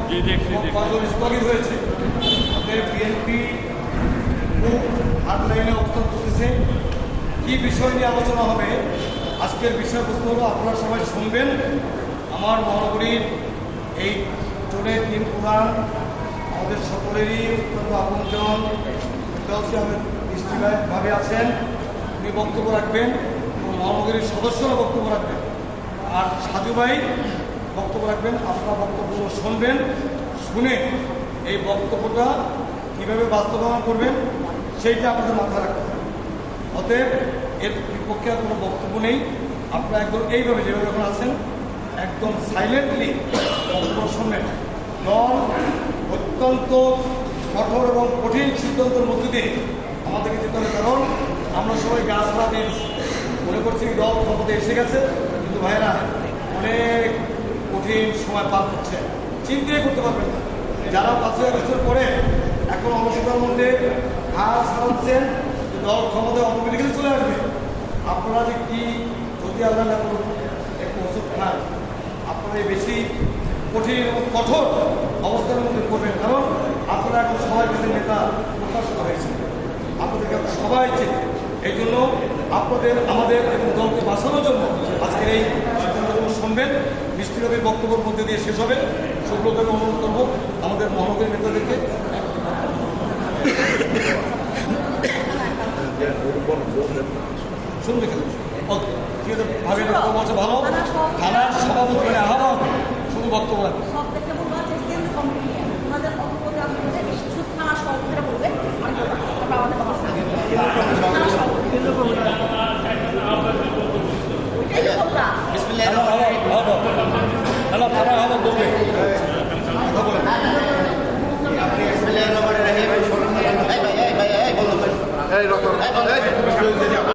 কজন স্থগিত হয়েছে। আপনার বিএনপি খুব হার্ডলাইনে অবস্থান করতেছে। কী বিষয় নিয়ে আলোচনা হবে, আজকের বিষয়বস্তু হলো আপনারা সবাই শুনবেন। আমার মহানগরীর এই চোরের দিন পুরাণ আমাদের সকলেরই অত্যন্ত আপনজন দৃষ্টিভাবে আছেন, উনি বক্তব্য রাখবেন এবং মহানগরীর সদস্যরা বক্তব্য রাখবেন, আর সাজু ভাই বক্তব্য রাখবেন। আপনারা বক্তব্যগুলো শুনবেন, শুনে এই বক্তব্যটা কীভাবে বাস্তবায়ন করবেন সেইটা আপনাদের মাথায় রাখতে হবে। অতএব এর বিপক্ষে আর কোনো বক্তব্য নেই। আপনারা একদম এইভাবে যেভাবে এখন আছেন একদম সাইলেন্টলি বক্তব্য শুনবেন। দল অত্যন্ত কঠোর এবং কঠিন সিদ্ধান্তের মধ্যে দিয়ে আমাদেরকে যেতে হবে, কারণ আমরা সবাই গাছপালা দিয়ে মনে করছি দল ক্ষমতা এসে গেছে, কিন্তু ভাইরা অনেক কঠিন সময় পার করছে, চিন্তাই করতে পারবেন না। যারা 5 বছর পরে এখন অবস্থার মধ্যে হাস হারাচ্ছেন, দল ক্ষমতায় অটোমেটিক্যালি চলে আসবে। আপনারা যে কি যদি আল্লাহ না করুন একটু ওষুধ খান, আপনারা বেশি কঠিন এবং কঠোর অবস্থার মধ্যে করবেন, কারণ আপনারা এখন সবাই কাছে নেতা প্রকাশিত হয়েছে, আপনাদেরকে সবাই চেনে। এই জন্য আপনাদের আমাদের এবং দলকে বাঁচানোর জন্য আজকের এই সিদ্ধান্তগুলো শুনবেন। নিশ্চিতভাবে বক্তব্যের মধ্যে দিয়ে শেষ হবে। সুব্রতকে অনুরোধ করবো আমাদের মহানগরীর নেতাদেরকে শুনবে কেন ঠিক আছে ভাবে কথা বলছে ভালো। থানার সভাপতি মানে আহ্বান শুধু বক্তব্য রাখবে। এই রকম